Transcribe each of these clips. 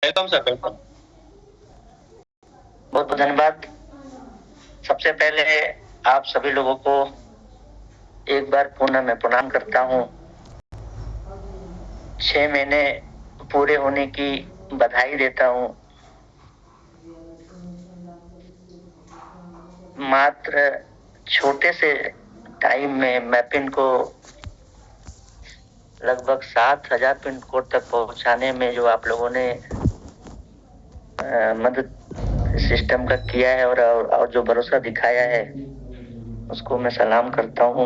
Welcome sir, welcome. बहुत बहुत धन्यवाद। सबसे पहले आप सभी लोगों को एक बार पुनः मैं प्रणाम करता हूँ। 6 महीने पूरे होने की बधाई देता हूँ। मात्र छोटे से टाइम में मैं पिन को लगभग 7,000 पिन कोड तक पहुंचाने में जो आप लोगों ने मदद सिस्टम का किया है और जो भरोसा दिखाया है उसको मैं सलाम करता हूँ।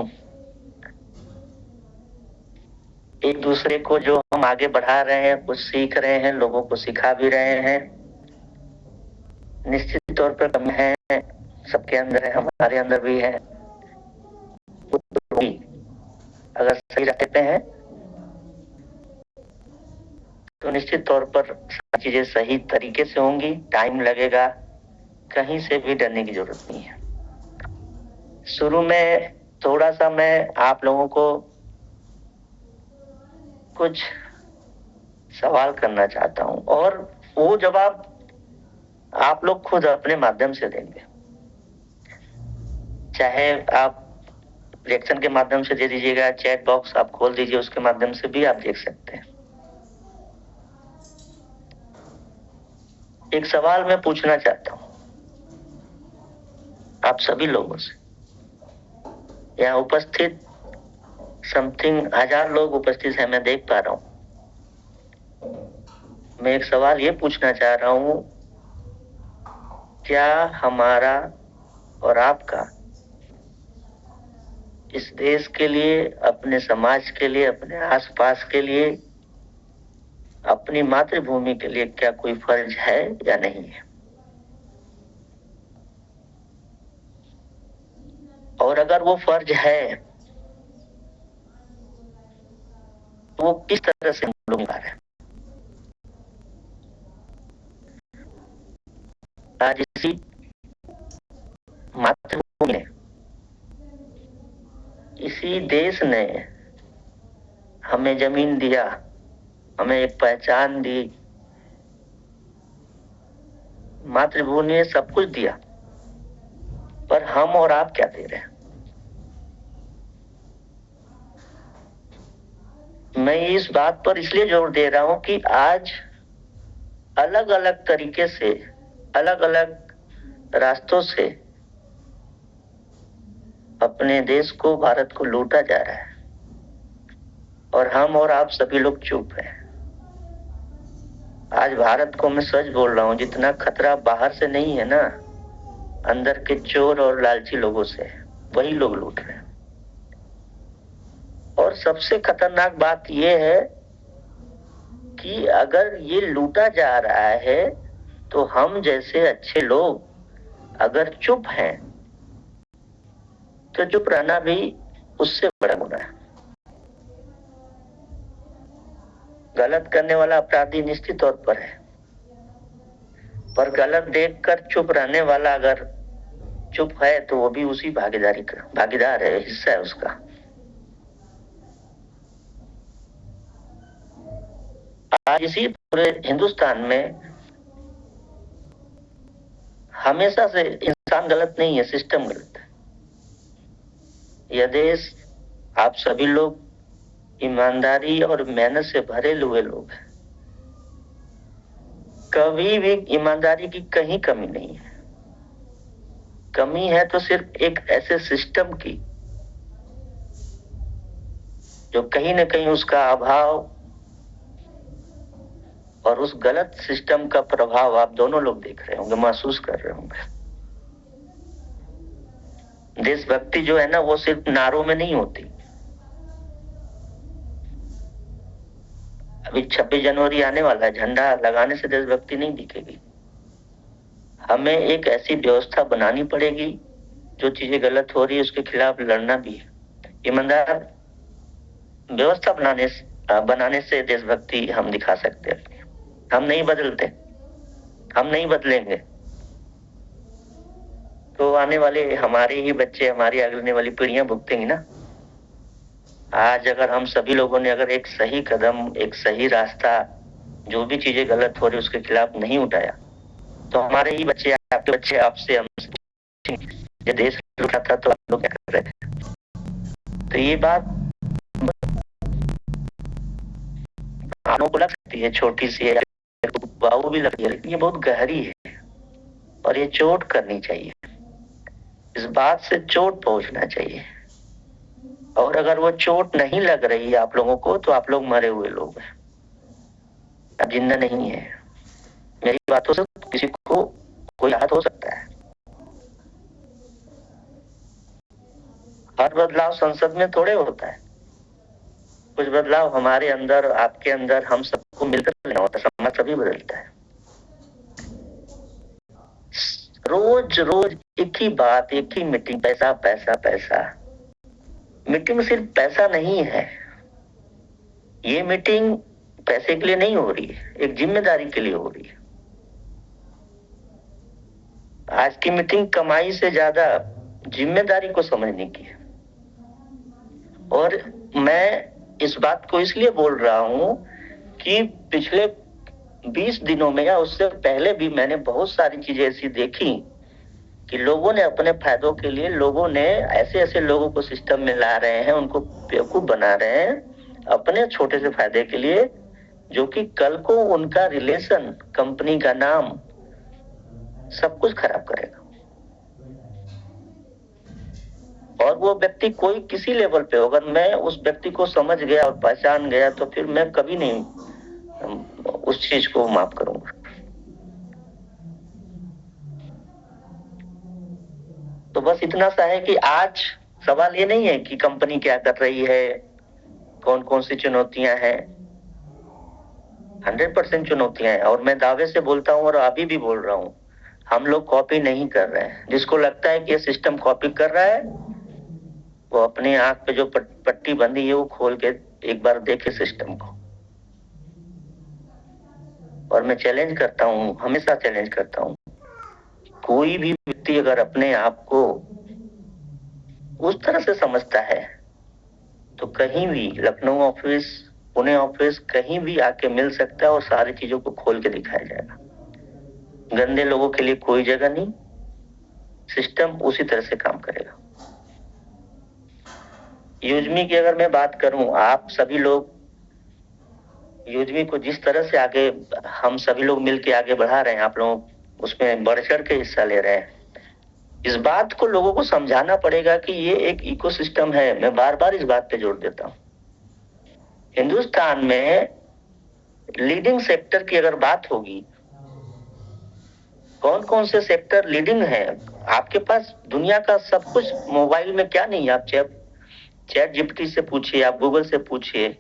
एक दूसरे को जो हम आगे बढ़ा रहे हैं, कुछ सीख रहे हैं, लोगों को सिखा भी रहे हैं। निश्चित तौर पर कमी है, सबके अंदर है, हमारे अंदर भी है। अगर सही रहते हैं तो निश्चित तौर पर चीजें सही तरीके से होंगी। टाइम लगेगा, कहीं से भी डरने की जरूरत नहीं है। शुरू में थोड़ा सा मैं आप लोगों को कुछ सवाल करना चाहता हूं और वो जवाब आप लोग खुद अपने माध्यम से देंगे। चाहे आप रिएक्शन के माध्यम से दे दीजिएगा, चैट बॉक्स आप खोल दीजिए, उसके माध्यम से भी आप देख सकते हैं। एक सवाल मैं पूछना चाहता हूं आप सभी लोगों से। यहाँ उपस्थित समथिंग 1000 लोग उपस्थित है, मैं देख पा रहा हूं। मैं एक सवाल ये पूछना चाह रहा हूं, क्या हमारा और आपका इस देश के लिए, अपने समाज के लिए, अपने आसपास के लिए, अपनी मातृभूमि के लिए क्या कोई फर्ज है या नहीं है? और अगर वो फर्ज है तो वो किस तरह से हम लोग निभा रहे हैं? आज इसी मातृभूमि ने, इसी देश ने हमें जमीन दिया, हमें एक पहचान दी। मातृभूमि ने सब कुछ दिया, पर हम और आप क्या दे रहे हैं? मैं इस बात पर इसलिए जोर दे रहा हूं कि आज अलग अलग तरीके से, अलग अलग रास्तों से अपने देश को, भारत को लूटा जा रहा है और हम और आप सभी लोग चुप हैं। आज भारत को मैं सच बोल रहा हूं, जितना खतरा बाहर से नहीं है ना, अंदर के चोर और लालची लोगों से, वही लोग लूट रहे हैं। और सबसे खतरनाक बात यह है कि अगर ये लूटा जा रहा है तो हम जैसे अच्छे लोग अगर चुप हैं तो चुप रहना भी उससे बड़ा गुनाह है। गलत करने वाला अपराधी निश्चित तौर पर है, पर गलत देखकर चुप रहने वाला अगर चुप है तो वो भी उसी भागीदार है, हिस्सा है उसका। आज इसी पूरे हिंदुस्तान में हमेशा से इंसान गलत नहीं है, सिस्टम गलत है। यह देश, आप सभी लोग ईमानदारी और मेहनत से भरे हुए लोग हैं। कभी भी ईमानदारी की कहीं कमी नहीं है। कमी है तो सिर्फ एक ऐसे सिस्टम की जो कहीं ना कहीं उसका अभाव और उस गलत सिस्टम का प्रभाव आप दोनों लोग देख रहे होंगे, महसूस कर रहे होंगे। देशभक्ति जो है ना, वो सिर्फ नारों में नहीं होती। अभी 26 जनवरी आने वाला है, झंडा लगाने से देशभक्ति नहीं दिखेगी। हमें एक ऐसी व्यवस्था बनानी पड़ेगी, जो चीजें गलत हो रही है उसके खिलाफ लड़ना भी है। ईमानदार व्यवस्था बनाने से देशभक्ति हम दिखा सकते हैं। हम नहीं बदलते, हम नहीं बदलेंगे तो आने वाले हमारे ही बच्चे, हमारी आने वाली पीढ़ियां भुगतेंगी ना। आज अगर हम सभी लोगों ने अगर एक सही कदम, एक सही रास्ता जो भी चीजें गलत हो रही उसके खिलाफ नहीं उठाया, तो हमारे ही बच्चे, आपके बच्चे आपसे हमसे पूछेंगे, ये देश लूटा था तो आप लोग क्या कर रहे थे। तो ये बात कानों को लग सकती है, छोटी सी है, बाबू भी लगती है, लेकिन ये बहुत गहरी है और ये चोट करनी चाहिए। इस बात से चोट पहुंचना चाहिए। और अगर वो चोट नहीं लग रही है आप लोगों को, तो आप लोग मरे हुए लोग हैं, आप जिंदा नहीं है। मेरी बातों से किसी को कोई आहत हो सकता है। हर बदलाव संसद में थोड़े होता है, कुछ बदलाव हमारे अंदर, आपके अंदर, हम सबको मिलकर लेना होता है, समाज तभी बदलता है। रोज रोज एक ही बात, एक ही मीटिंग, पैसा पैसा पैसा। मीटिंग सिर्फ पैसा नहीं है, ये मीटिंग पैसे के लिए नहीं हो रही है, एक जिम्मेदारी के लिए हो रही है। आज की मीटिंग कमाई से ज्यादा जिम्मेदारी को समझने की है। और मैं इस बात को इसलिए बोल रहा हूं कि पिछले 20 दिनों में या उससे पहले भी मैंने बहुत सारी चीजें ऐसी देखी कि लोगों ने अपने फायदों के लिए, लोगों ने ऐसे ऐसे लोगों को सिस्टम में ला रहे हैं, उनको बेवकूफ बना रहे हैं अपने छोटे से फायदे के लिए, जो कि कल को उनका रिलेशन, कंपनी का नाम, सब कुछ खराब करेगा। और वो व्यक्ति कोई किसी लेवल पे, अगर मैं उस व्यक्ति को समझ गया और पहचान गया, तो फिर मैं कभी नहीं उस चीज को माफ करूंगा। तो बस इतना सा है कि आज सवाल ये नहीं है कि कंपनी क्या कर रही है, कौन कौन सी चुनौतियां हैं। 100% चुनौतियां हैं, और मैं दावे से बोलता हूं और अभी भी बोल रहा हूं, हम लोग कॉपी नहीं कर रहे हैं। जिसको लगता है कि ये सिस्टम कॉपी कर रहा है, वो अपनी आंख पे जो पट्टी बंधी है वो खोल के एक बार देखे सिस्टम को। और मैं चैलेंज करता हूं, हमेशा चैलेंज करता हूं, कोई भी व्यक्ति अगर अपने आप को उस तरह से समझता है, तो कहीं भी, लखनऊ ऑफिस, पुणे ऑफिस, कहीं भी आके मिल सकता है और सारी चीजों को खोल के दिखाया जाएगा। गंदे लोगों के लिए कोई जगह नहीं, सिस्टम उसी तरह से काम करेगा। यूजमी की अगर मैं बात करूं, आप सभी लोग यूजमी को जिस तरह से आगे, हम सभी लोग मिलके आगे बढ़ा रहे हैं, आप लोग उसमें बढ़ चढ़ के हिस्सा ले रहे हैं। इस बात को लोगों को समझाना पड़ेगा कि ये एक इकोसिस्टम है। मैं बार बार इस बात पे जोर देता हूं। हिंदुस्तान में लीडिंग सेक्टर की अगर बात होगी, कौन कौन से सेक्टर लीडिंग है, आपके पास दुनिया का सब कुछ मोबाइल में, क्या नहीं, आप चैट जीपीटी से पूछिए, आप गूगल से पूछिए,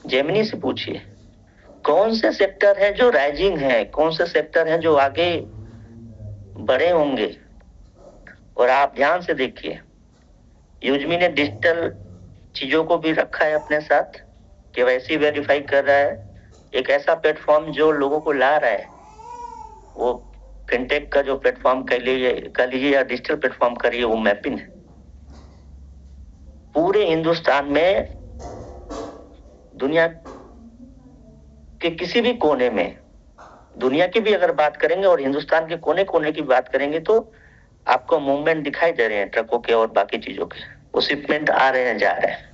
जेमिनी से पूछिए, कौन से सेक्टर है जो राइजिंग है, कौन से सेक्टर है जो आगे बड़े होंगे। और आप ध्यान से देखिए, यूजमी ने डिजिटल चीजों को भी रखा है अपने साथ, केवाईसी वेरीफाई कर रहा है। एक ऐसा प्लेटफॉर्म जो लोगों को ला रहा है, वो फिनटेक का जो प्लेटफॉर्म कर लीजिए या डिजिटल प्लेटफॉर्म करिए, वो मैपिंग है। पूरे हिंदुस्तान में, दुनिया के किसी भी कोने में, दुनिया की भी अगर बात करेंगे और हिंदुस्तान के कोने कोने की बात करेंगे, तो आपको मूवमेंट दिखाई दे रहे हैं ट्रकों के और बाकी चीजों के, वो शिपमेंट आ रहे हैं, जा रहे हैं।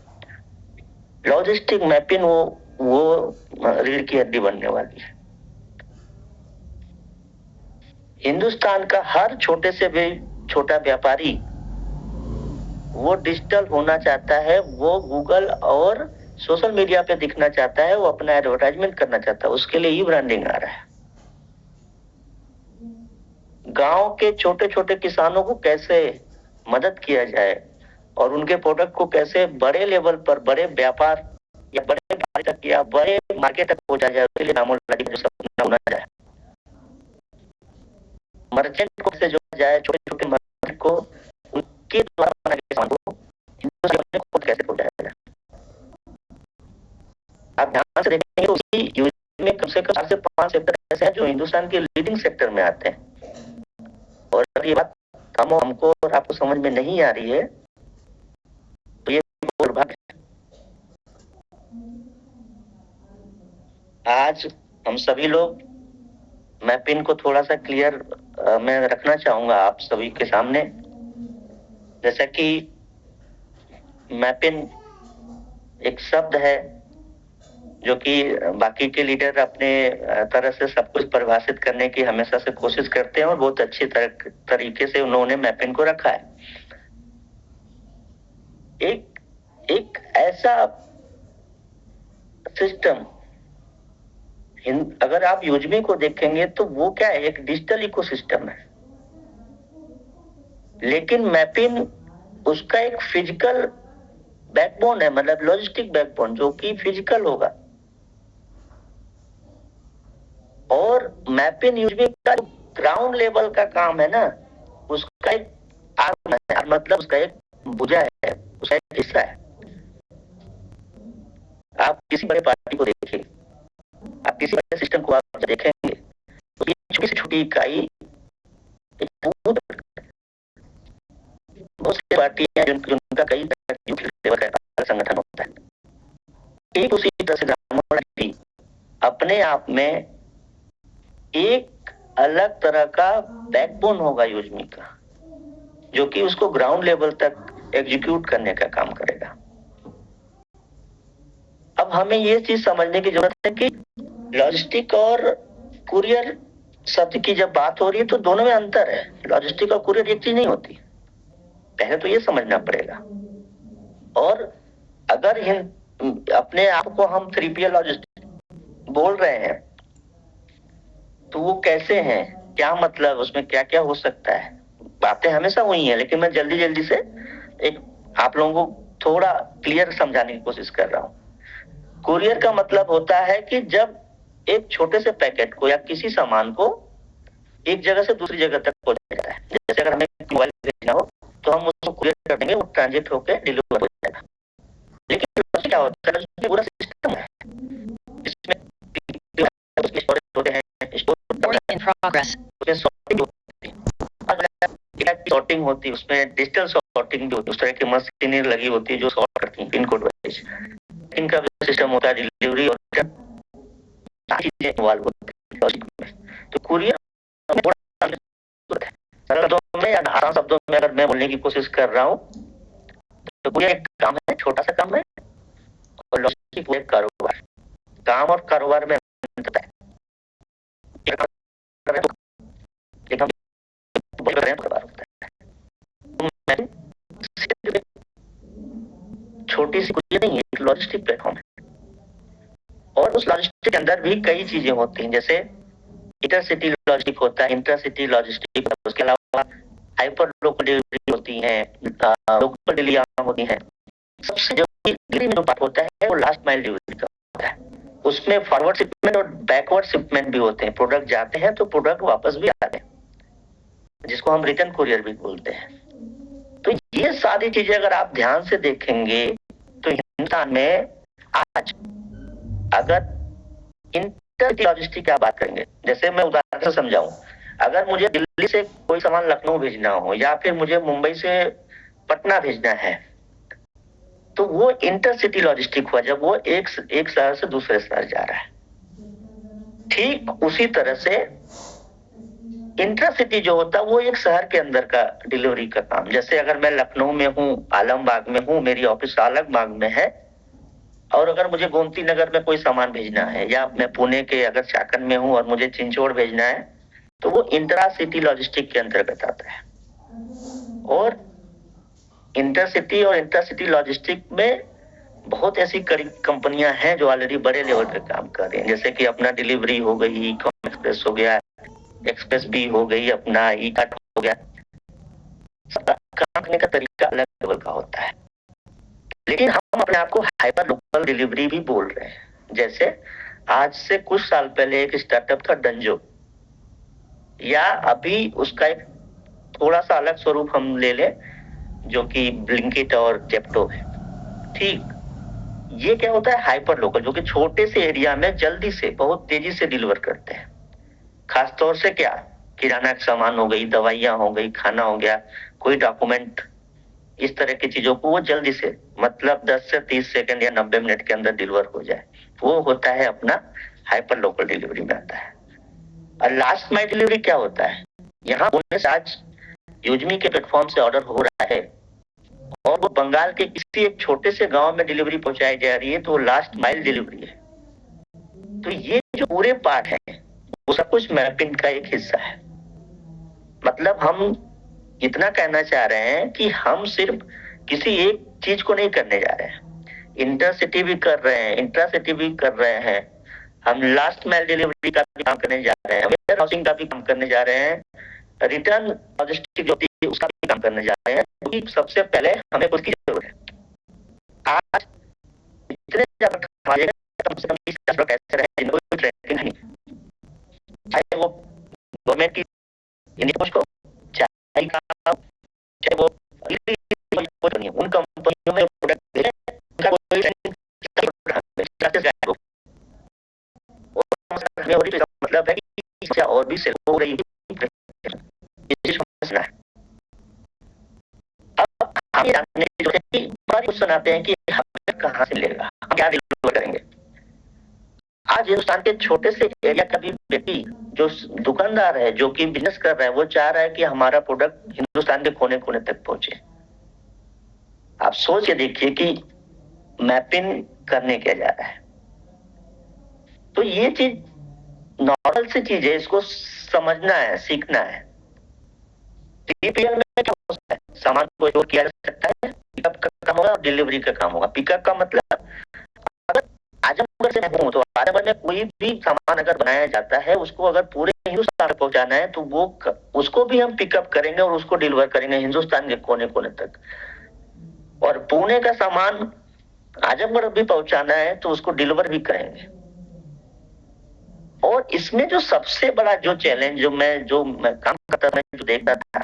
लॉजिस्टिक मैपिंग वो रीढ़ की हड्डी बनने वाली है। हिंदुस्तान का हर छोटे से भी छोटा व्यापारी वो डिजिटल होना चाहता है, वो गूगल और सोशल मीडिया पे दिखना चाहता है, वो अपना एडवर्टाइजमेंट करना चाहता है, उसके लिए ही ब्रांडिंग आ रहा है। गांव के छोटे छोटे किसानों को कैसे मदद किया जाए और उनके प्रोडक्ट को कैसे बड़े लेवल पर, बड़े व्यापार या बड़े तक या बड़े मार्केट तक पहुंचा जाए, उसके लिए नामों होना जाए। मर्चेंट को कैसे जोड़ा जाए, छोटे छोटे मर्चेंट को उनके द्वारा बना के सामान को हिंदुस्तान में खुद कैसे पहुंचाया जाए। आप ध्यान से देखेंगे तो उसी यूज में कम से कम 4 से 5 सेक्टर ऐसे हैं जो हिंदुस्तान के लीडिंग सेक्टर में आते हैं। और अगर ये बात हमको और आपको समझ में नहीं आ रही है, तो ये दुर्भाग्य है। आज हम सभी लोग मैपिन को थोड़ा सा क्लियर मैं रखना चाहूंगा आप सभी के सामने। जैसा कि मैपिन एक शब्द है जो कि बाकी के लीडर अपने तरह से सब कुछ परिभाषित करने की हमेशा से कोशिश करते हैं और बहुत अच्छी तरीके से उन्होंने मैपिन को रखा है। एक ऐसा सिस्टम, अगर आप यूजमी को देखेंगे तो वो क्या है, एक डिजिटल इकोसिस्टम है, लेकिन मैपिन उसका एक फिजिकल बैकबोन है, मतलब लॉजिस्टिक बैकबोन जो कि फिजिकल होगा। और मैपिन यूजमी का ग्राउंड लेवल का काम है ना, उसका एक आर्म है, मतलब उसका एक भुजा है, उसका एक हिस्सा है। आप किसी बड़े पार्टी को देखिए, आप किसी बड़े सिस्टम को आप देखेंगे तो ये छोटी से छोटी इकाई बहुत सी पार्टी है जिनका कई लेवल का संगठन होता है। एक उसी तरह से भी अपने आप में एक अलग तरह का बैकबोन होगा यूजमी का, जो कि उसको ग्राउंड लेवल तक एग्जीक्यूट करने का काम करेगा। अब हमें ये चीज समझने की जरूरत है कि लॉजिस्टिक और कुरियर शब्द की जब बात हो रही है तो दोनों में अंतर है। लॉजिस्टिक और कुरियर एक चीज नहीं होती, पहले तो ये समझना पड़ेगा। और अगर अपने आप को हम 3PL लॉजिस्टिक बोल रहे हैं तो वो कैसे हैं, क्या मतलब, उसमें क्या क्या हो सकता है। बातें हमेशा हुई हैं, लेकिन मैं जल्दी जल्दी से एक आप लोगों को थोड़ा क्लियर समझाने की कोशिश कर रहा हूं। कुरियर का मतलब होता है कि जब एक छोटे से पैकेट को या किसी सामान को एक जगह से दूसरी जगह तक पहुंचाया जाता है। जैसे अगर हमें मोबाइल भेजना हो तो हम उसको कुरियर कर देंगे, वो ट्रांजिट होकर डिलीवर हो जाएगा। लेकिन क्या होता है, उसमें पूरा सिस्टम है, इसमें स्टोरेज होते हैं, सॉर्टिंग होती है, उसमें डिजिटल सॉर्टिंग भी होती है, उस तरह की मशीनें लगी होती है जो सॉर्ट करती है पिन कोड वाइज। इनका भी सिस्टम होता है, डिलीवरी और चीजें इन्वॉल्व होती है। तो कुरियर में या आसान शब्दों में अगर मैं बोलने की कोशिश कर रहा हूँ तो कुरियर एक काम है, छोटा सा काम है, और लॉजिस्टिक एक कारोबार। काम और कारोबार में अंतर है। छोटी सी कुरियर नहीं है, एक लॉजिस्टिक प्लेटफॉर्म है। और उस लॉजिस्टिक के अंदर भी कई चीजें होती हैं, जैसे इंटरसिटी लॉजिस्टिक होता है, इंटरसिटी लॉजिस्टिक, उसके अलावा हाइपर लोकल डिलीवरी होती है, लोकल डिलीवरी होती है। सबसे जरूरी डिलीवरी में जो पार्ट होता है वो लास्ट माइल डिलीवरी का होता है। उसमें फॉरवर्ड शिपमेंट और बैकवर्ड शिपमेंट भी होते हैं। प्रोडक्ट जाते हैं तो प्रोडक्ट वापस भी आते हैं, जिसको हम रिटर्न कुरियर भी बोलते हैं। तो ये सारी चीजें अगर आप ध्यान से देखेंगे तो हिंदुस्तान में आज अगर इंटर लॉजिस्टिक की बात करेंगे, जैसे मैं उदाहरण से समझाऊं, अगर मुझे दिल्ली से कोई सामान लखनऊ भेजना हो या फिर मुझे मुंबई से पटना भेजना है तो वो इंटरसिटी लॉजिस्टिक हुआ, जब वो एक शहर से दूसरे शहर जा रहा है। ठीक उसी तरह से इंटरसिटी जो होता है वो एक शहर के अंदर का डिलीवरी का काम। जैसे अगर मैं लखनऊ में हूँ, आलमबाग में हूँ, मेरी ऑफिस आलमबाग में है, और अगर मुझे गोमती नगर में कोई सामान भेजना है, या मैं पुणे के अगर चाकन में हूँ और मुझे चिंचोड़ भेजना है, तो वो इंट्रा सिटी लॉजिस्टिक के अंतर्गत आता है। और इंटरसिटी और इंटरसिटी लॉजिस्टिक में बहुत ऐसी कड़ी कंपनियां हैं जो ऑलरेडी बड़े लेवल पे काम कर रही हैं, जैसे कि अपना डिलीवरी हो गई, कॉम एक्सप्रेस हो गया, एक्सप्रेस भी हो गई, अपना ई कार्ट हो गया। सबका काम करने का तरीका अलग लेवल का होता है, लेकिन हम अपने आप को हाइपर लोकल डिलीवरी भी बोल रहे हैं। जैसे आज से कुछ साल पहले एक स्टार्टअप था डंजो, या अभी उसका एक थोड़ा सा अलग स्वरूप हम ले लें जो कि ब्लिंकिट और जेप्टो है। ठीक, ये क्या होता है, हाइपर लोकल, जो कि छोटे से एरिया में जल्दी से बहुत तेजी से डिलीवर करते हैं। खासतौर से क्या, किराना का सामान हो गई, दवाइयां हो गई, खाना हो गया, कोई डॉक्यूमेंट, इस तरह की चीजों को वो जल्दी से, मतलब 10 से 30 सेकंड या 90 मिनट के अंदर डिलीवर हो जाए, वो होता है अपना हाइपर लोकल डिलीवरी में आता है। और लास्ट माइल डिलीवरी क्या होता है? यहाँ पुणे से आज यूजमी के प्लेटफॉर्म से ऑर्डर हो रहा है और वो बंगाल के किसी एक छोटे से गांव में डिलीवरी पहुंचाई जा रही है, तो लास्ट माइल डिलीवरी है। तो ये जो पूरे पार्ट है वो सब कुछ मैपिंग का एक हिस्सा है। मतलब हम इतना कहना चाह रहे हैं कि हम सिर्फ किसी एक चीज को नहीं करने जा रहे हैं, इंटरसिटी भी कर रहे हैं, इंट्रासिटी भी कर रहे हैं, हम लास्ट माइल डिलीवरी का भी काम करने जा रहे हैं, वेयर हाउसिंग का भी काम करने जा रहे हैं, रिटर्न लॉजिस्टिक होती है उसका भी काम करने जा रहे हैं। क्योंकि सबसे पहले हमें उसकी जरूरत है। आज इतने ज्यादा कम से कम 20 लोग ऐसे रहे जिनको कोई ट्रेनिंग नहीं, चाहे वो गवर्नमेंट की इंडिया को, चाहे वो उन कंपनियों में प्रोडक्ट उनका कोई ट्रेनिंग मतलब है कि और भी सेल हो रही है। अब हम ये जानने की जरूरत है कि हमारी क्वेश्चन आते हैं कि हमें कहां से मिलेगा, हम क्या डिलीवर करेंगे। आज हिंदुस्तान के छोटे से एरिया का भी व्यक्ति जो दुकानदार है, जो कि बिजनेस कर रहा है, वो चाह रहा है कि हमारा प्रोडक्ट हिंदुस्तान के कोने कोने तक पहुंचे। आप सोच के देखिए कि मैपिंग करने क्या जा रहा है। तो ये चीज नॉर्मल सी चीज है, इसको समझना है, सीखना है। 3PL में क्या हो सकता है, सामान को स्टोर किया जा सकता है, पिकअप का काम होगा और डिलीवरी का काम होगा। पिकअप का मतलब अगर आजमगढ़ से मैं हूं तो आजमगढ़ में कोई भी सामान अगर बनाया जाता है, उसको अगर पूरे हिंदुस्तान में पहुंचाना है तो वो उसको भी हम पिकअप करेंगे और उसको डिलीवर करेंगे हिंदुस्तान के कोने कोने तक। और पुणे का सामान आजमगढ़ भी पहुंचाना है तो उसको डिलीवर भी करेंगे। और इसमें जो सबसे बड़ा जो चैलेंज जो मैं काम करता था, जो देखता था,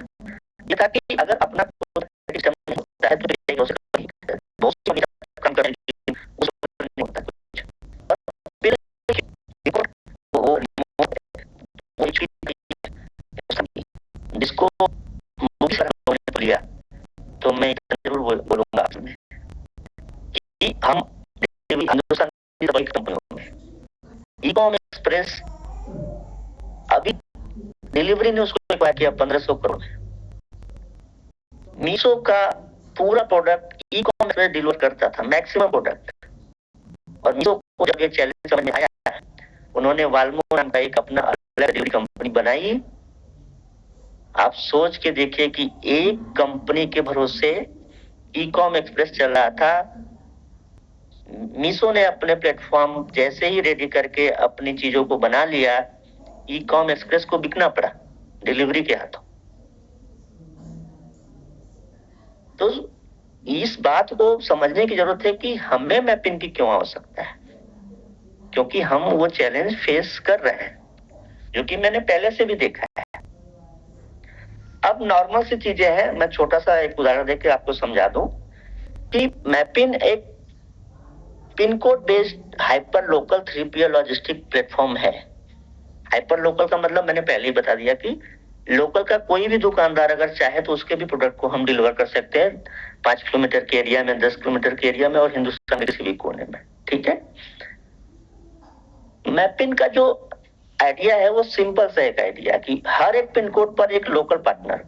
ये था कि अगर अपना सिस्टम नहीं होता है तो बहुत काम करेंगे उसको नहीं होता कुछ। और फिर जिसको लिया तो मैं जरूर बोलूंगा आपसे कि हम हिंदुस्तान की सभी कंपनियों में ई-कॉम एक्सप्रेस अभी डिलीवरी ने उसको एक्वायर किया 1500 करोड़ में। मीशो का पूरा प्रोडक्ट ई-कॉम एक्सप्रेस डिलीवर करता था, मैक्सिमम प्रोडक्ट। और मीशो को जब ये चैलेंज समझ में आया, उन्होंने वाल्मो नाम का एक अपना अलग डिलीवरी कंपनी बनाई। आप सोच के देखिए कि एक कंपनी के भरोसे ई-कॉम एक्सप्रेस चल रहा था। मीशो ने अपने प्लेटफॉर्म जैसे ही रेडी करके अपनी चीजों को बना लिया, ई-कॉम एक्सप्रेस को बिकना पड़ा डिलीवरी के हाथों। तो इस बात को समझने की जरूरत है कि हमें मैपिंग की क्यों आवश्यकता है, क्योंकि हम वो चैलेंज फेस कर रहे हैं, जो कि मैंने पहले से भी देखा है। अब नॉर्मल सी चीजें हैं, मैं छोटा सा एक उदाहरण देकर आपको समझा दूं कि मैपिंग एक pin code based hyper local 3PL logistic platform है। हाइपर लोकल का मतलब मैंने पहले ही बता दिया कि लोकल का कोई भी दुकानदार अगर चाहे तो उसके भी प्रोडक्ट को हम डिलीवर कर सकते हैं 5 किलोमीटर के एरिया में, 10 किलोमीटर के एरिया में और हिंदुस्तान के किसी भी कोने में। ठीक है। मैपिंग का जो आइडिया है वो सिंपल सा एक आइडिया कि हर एक पिन कोड पर एक लोकल पार्टनर,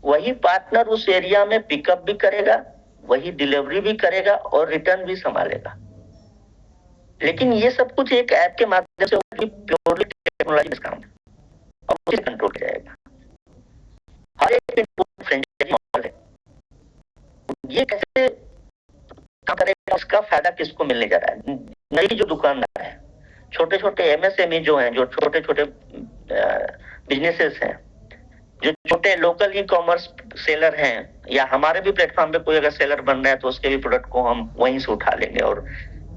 वही पार्टनर उस एरिया में पिकअप भी करेगा, वही डिलीवरी भी करेगा और रिटर्न भी संभालेगा। लेकिन ये सब कुछ एक ऐप के माध्यम से प्योरली टेक्नोलॉजी का काम है और उसी कंट्रोल किया जाएगा। हर एक पिन कोड फ्रेंचाइजी मॉडल है। ये कैसे काम करेगा, उसका फायदा किसको मिलने जा रहा है? नई जो दुकानदार है, छोटे छोटे MSME जो हैं, जो छोटे छोटे बिजनेसेस हैं, जो छोटे लोकल ई-कॉमर्स सेलर हैं, या हमारे भी प्लेटफॉर्म पे कोई अगर सेलर बन रहा है तो उसके भी प्रोडक्ट को हम वहीं से उठा लेंगे और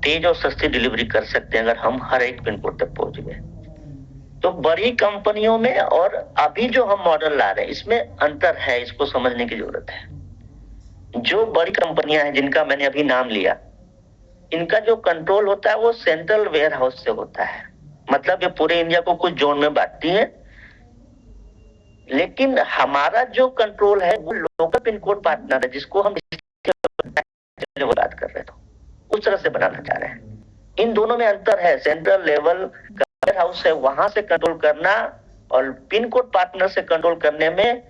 तेज और सस्ती डिलीवरी कर सकते हैं अगर हम हर एक पिन कोड तक पहुंच गए। तो बड़ी कंपनियों में और अभी जो हम मॉडल ला रहे हैं इसमें अंतर है, इसको समझने की जरूरत है। जो बड़ी कंपनियां हैं जिनका मैंने अभी नाम लिया, इनका जो कंट्रोल होता है वो सेंट्रल वेयर हाउस से होता है। मतलब ये पूरे इंडिया को कुछ जोन में बांटती है। लेकिन हमारा जो कंट्रोल है वो लोकल पिन कोड पार्टनर है, जिसको हम बात कर रहे थे, उस तरह से बनाना चाह रहे हैं। इन दोनों में अंतर है। सेंट्रल लेवल वेयर हाउस है, वहां से कंट्रोल करना और पिन कोड पार्टनर से कंट्रोल करने में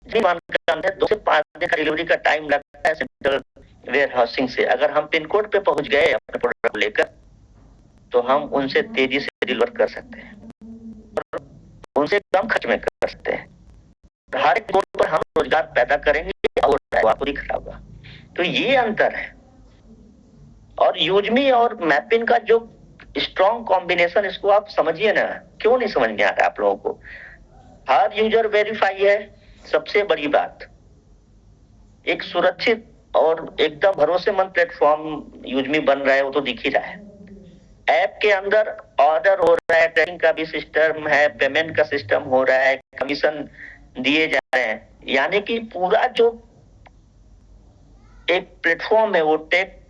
2 से 5 दिन का डिलीवरी का टाइम लगता है सेंट्रल वेयर हाउसिंग से। अगर हम पिन कोड पे पहुंच गए अपने प्रोडक्ट लेकर तो हम उनसे तेजी से डिलीवर कर सकते हैं, उनसे कम खर्च में कर सकते हैं। हर एक कोड पर हम रोजगार पैदा करेंगे और आपको दिख रहा होगा। तो ये अंतर है। और यूजमी और मैपिन का जो स्ट्रॉन्ग कॉम्बिनेशन, इसको आप समझिए ना, क्यों नहीं समझ में आ रहा आप लोगों को? हर यूजर वेरीफाई है, सबसे बड़ी बात। एक सुरक्षित और एकदम भरोसेमंद प्लेटफॉर्म यूजमी बन रहा है, वो तो दिख ही रहा है। ऐप के अंदर ऑर्डर हो रहा है, ट्रैकिंग का भी सिस्टम है, पेमेंट का सिस्टम हो रहा है, कमीशन दिए जा रहे हैं। यानी कि पूरा जो एक प्लेटफॉर्म है वो टेक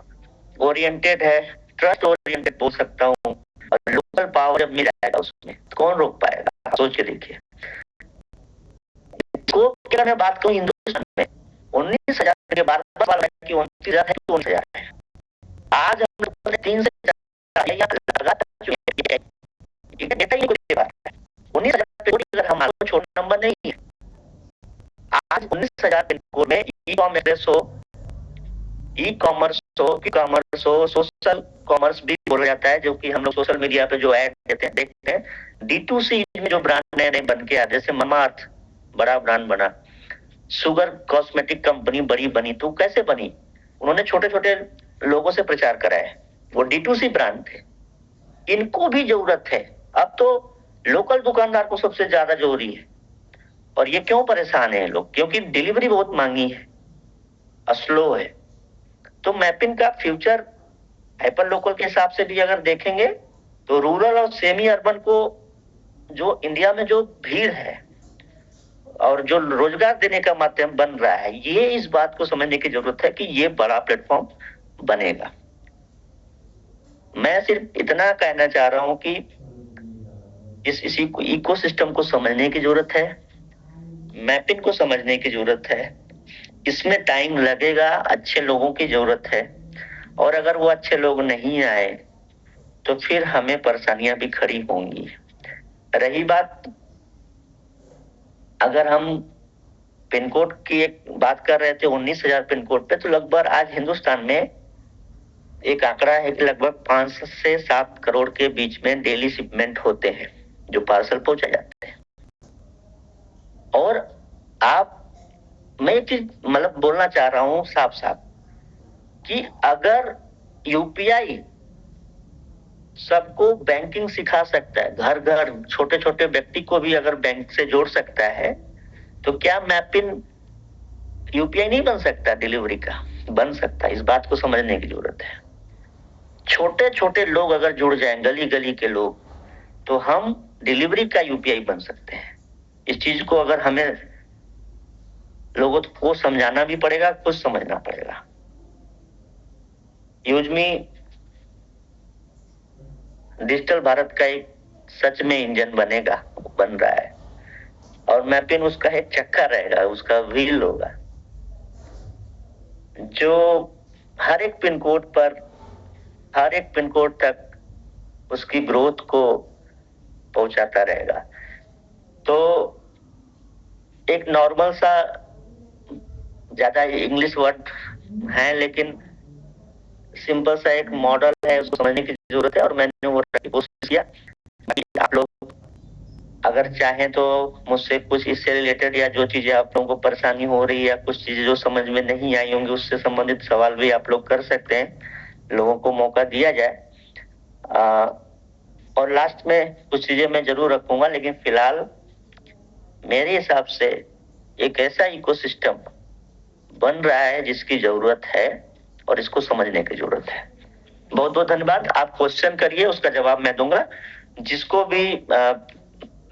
ओरिएंटेड है, ट्रस्ट ओरिएंटेड बोल सकता हूँ। और लोकल पावर जब मिल जाएगा उसमें तो कौन रोक पाएगा? सोच के देखिए। तो मैं बात करूं हिंदुस्तान में 19,000 के बाद 29,000 है, 29,000 है। आज हम लोगों ने 3 से 4 लगा चुके हैं। डेटा ही कोई बात है। 19,000 पिन कोड अगर हमारा छोटा नंबर नहीं है। आज 19,000 पिन कोड में ई कॉमर्स हो, सोशल कॉमर्स भी बोला जाता है, जो कि हम लोग सोशल मीडिया पे जो ऐड देखते हैं। D2C में जो ब्रांड नए नए बन के आते हैं, जैसे ममाअर्थ बड़ा ब्रांड बना, शुगर कॉस्मेटिक कंपनी बड़ी बनी, तो कैसे बनी? उन्होंने छोटे छोटे लोगों से प्रचार कराया, वो D2C ब्रांड थे। इनको भी जरूरत है। अब तो लोकल दुकानदार को सबसे ज्यादा जरूरी है। और ये क्यों परेशान है लोग? क्योंकि डिलीवरी बहुत महंगी है, स्लो है। तो मैपिंग का फ्यूचर हाइपर लोकल के हिसाब से भी अगर देखेंगे तो रूरल और सेमी अर्बन को जो इंडिया में जो भीड़ है और जो रोजगार देने का माध्यम बन रहा है, ये इस बात को समझने की जरूरत है कि ये बड़ा प्लेटफॉर्म बनेगा। मैं सिर्फ इतना कहना चाह रहा हूं कि इसी इकोसिस्टम को समझने की जरूरत है, मैपिंग को समझने की जरूरत है। इसमें टाइम लगेगा, अच्छे लोगों की जरूरत है। और अगर वो अच्छे लोग नहीं आए तो फिर हमें परेशानियां भी खड़ी होंगी। रही बात, अगर हम पिन कोड की एक बात कर रहे थे 19,000 पिन कोड पे, तो लगभग आज हिंदुस्तान में एक आंकड़ा है कि लगभग 5 से 7 करोड़ के बीच में डेली शिपमेंट होते हैं, जो पार्सल पहुंचा जाते हैं। और मैं एक चीज मतलब बोलना चाह रहा हूं साफ साफ कि अगर यूपीआई सबको बैंकिंग सिखा सकता है, घर घर छोटे छोटे व्यक्ति को भी अगर बैंक से जोड़ सकता है, तो क्या मैपिन यूपीआई नहीं बन सकता? डिलीवरी का बन सकता है। इस बात को समझने की जरूरत है। छोटे छोटे लोग अगर जुड़ जाएं, गली गली के लोग, तो हम डिलीवरी का यूपीआई बन सकते हैं। इस चीज को अगर हमें लोगों को समझाना भी पड़ेगा, खुद समझना पड़ेगा। यूजमी डिजिटल भारत का एक सच में इंजन बनेगा, बन रहा है। और मैपिन उसका एक चक्का रहेगा, उसका व्हील होगा, जो हर एक पिन कोड पर, हर एक पिन कोड तक उसकी ग्रोथ को पहुंचाता रहेगा। तो एक नॉर्मल सा, ज्यादा इंग्लिश वर्ड है लेकिन सिंपल सा एक मॉडल है, उसको समझने की जरूरत है। और मैंने वो कोशिश किया। आप लोग अगर चाहें तो मुझसे कुछ इससे रिलेटेड या जो चीजें आप लोगों को परेशानी हो रही है या कुछ चीजें जो समझ में नहीं आई होंगी, उससे संबंधित सवाल भी आप लोग कर सकते हैं। लोगों को मौका दिया जाए। और लास्ट में कुछ चीजें मैं जरूर रखूंगा, लेकिन फिलहाल मेरे हिसाब से एक ऐसा इकोसिस्टम बन रहा है जिसकी जरूरत है और इसको समझने की जरूरत है। बहुत बहुत धन्यवाद। आप क्वेश्चन करिए, उसका जवाब मैं दूंगा। जिसको भी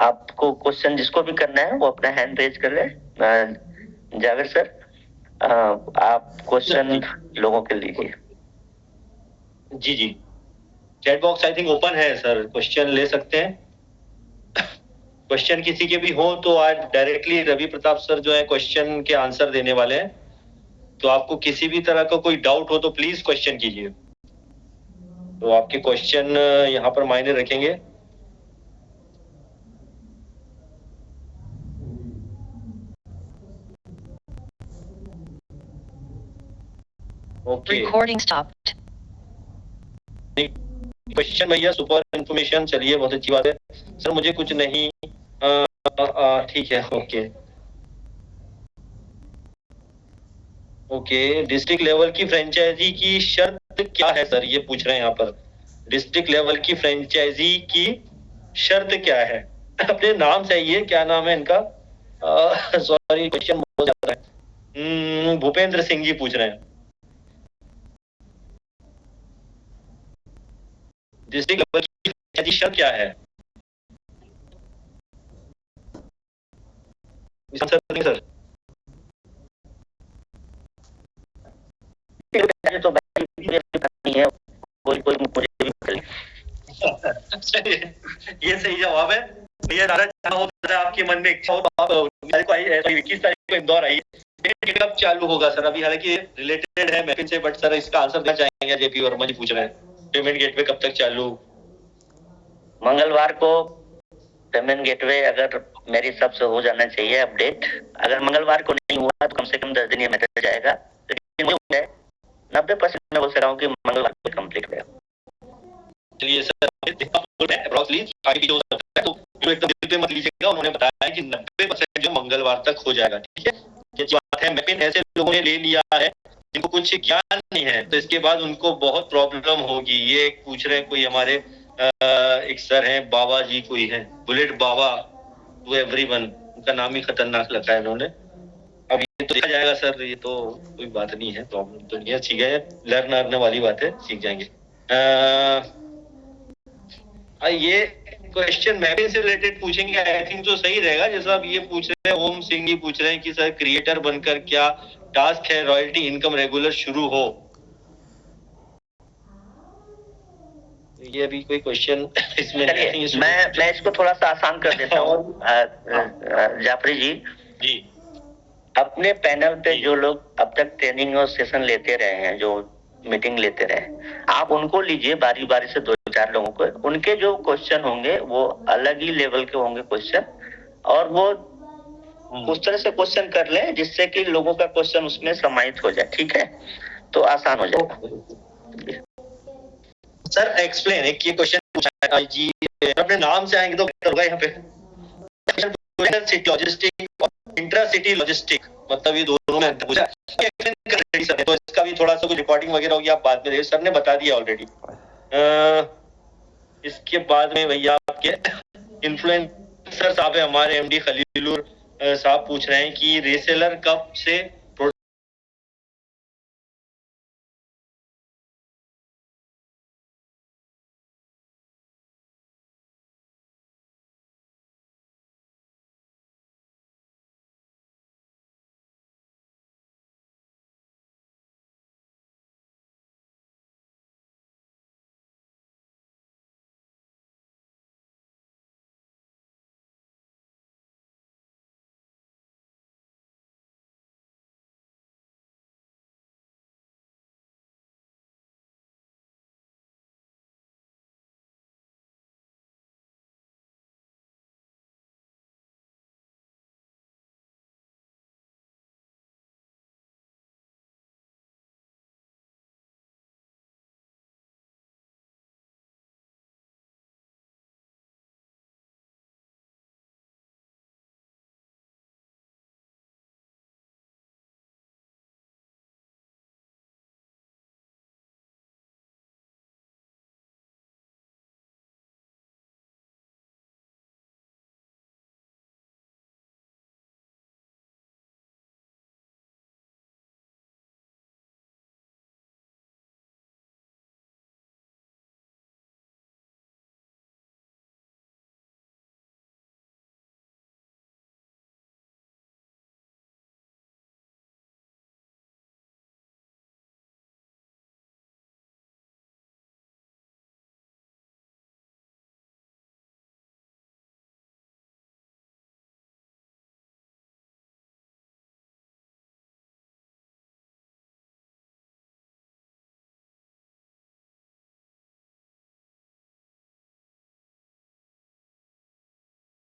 आपको क्वेश्चन जिसको भी करना है वो अपना हैंड रेज कर ले। जावेद सर, आप क्वेश्चन लोगों के लीजिए। जी जी, chat box I think open है सर, क्वेश्चन ले सकते हैं। क्वेश्चन किसी के भी हो तो आज डायरेक्टली रवि प्रताप सर जो है क्वेश्चन के आंसर देने वाले हैं। तो आपको किसी भी तरह का कोई डाउट हो तो प्लीज क्वेश्चन कीजिए। तो आपके क्वेश्चन यहाँ पर मायने रखेंगे। Okay, Recording stopped. क्वेश्चन भैया सुपर इन्फॉर्मेशन, चलिए बहुत अच्छी बात है सर। मुझे कुछ नहीं, ठीक है, ओके ओके। डिस्ट्रिक्ट लेवल की फ्रेंचाइजी की शर्त क्या है सर, ये पूछ रहे हैं यहाँ पर। डिस्ट्रिक्ट लेवल की फ्रेंचाइजी की शर्त क्या है? अपने नाम चाहिए, क्या नाम है इनका? सॉरी, क्वेश्चन बहुत ज्यादा है। भूपेंद्र सिंह जी पूछ रहे हैं, डिस्ट्रिक्ट लेवल की फ्रेंचाइजी शर्त क्या है? सर तो नहीं है, कोई मुझे भी बता ले। ये सही जवाब है भैया। आपके मन में इच्छा हो तो आप 21 तारीख को इंदौर आइए। कब चालू होगा सर? अभी हालांकि रिलेटेड है मैपिंग से, बट सर इसका आंसर देना चाहेंगे। जेपी वर्मा जी पूछ रहे हैं पेमेंट गेटवे कब तक चालू? मंगलवार को पेमेंट गेटवे अगर मेरे हिसाब से हो जाना चाहिए अपडेट। अगर मंगलवार को नहीं हुआ तो कम से कम 10 दिन ये मैसेज जाएगा। लेकिन 90% मैं बोल रहा हूँ कि मंगलवार को कंप्लीट हो जाएगा। चलिए सर, आगे हो सकता है तो एकदम दिल पे मत लीजिएगा। उन्होंने बताया कि 90% जो मंगलवार तक हो जाएगा, ठीक है। ये बात है, मैपिंग ऐसे लोगों ने ले लिया है जिनको कुछ ज्ञान नहीं है, तो इसके बाद उनको बहुत प्रॉब्लम होगी। ये पूछ रहे हैं कोई हमारे एक सर हैं, बाबा जी कोई है, बुलेट बाबा टू एवरीवन, उनका नाम ही खतरनाक लगा है इन्होंने। अब ये तो देखा जाएगा सर, ये तो कोई बात नहीं है, प्रॉब्लम तो नहीं है, सीख गए, लर्न वाली बात है, सीख जाएंगे। ये क्वेश्चन मैपिंग से रिलेटेड पूछेंगे, आई थिंक तो सही रहेगा। जैसा आप ये पूछ रहे हैं, ओम सिंह जी पूछ रहे हैं कि सर क्रिएटर बनकर क्या टास्क है रॉयल्टी इनकम रेगुलर शुरू हो? ये अभी कोई क्वेश्चन इसमें नहीं। मैं इसको थोड़ा सा आसान कर देता हूँ। जाफरी जी, अपने पैनल पे जो लोग अब तक ट्रेनिंग और सेशन लेते रहे हैं, जो मीटिंग लेते रहे, आप उनको लीजिए बारी बारी से 2-4 लोगों को। उनके जो क्वेश्चन होंगे वो अलग ही लेवल के होंगे क्वेश्चन, और वो उस तरह से क्वेश्चन कर लें जिससे कि लोगों का क्वेश्चन उसमें समाहित हो जाए, ठीक है, तो आसान हो जाएगा। सर एक्सप्लेन, एक ये क्वेश्चन पूछा है जी, अपने नाम से आएंगे तो बेहतर होगा। यहाँ पे लॉजिस्टिक और इंट्रासिटी लॉजिस्टिक, मतलब ये दोनों में पूछा। तो इसका भी थोड़ा सा कुछ रिकॉर्डिंग वगैरह होगी, आप बाद में सर ने बता दिया ऑलरेडी। इसके बाद में भैया आपके इन्फ्लुएंसर साहब है हमारे, एमडी खलीलुर साहब पूछ रहे हैं कि रीसेलर कब से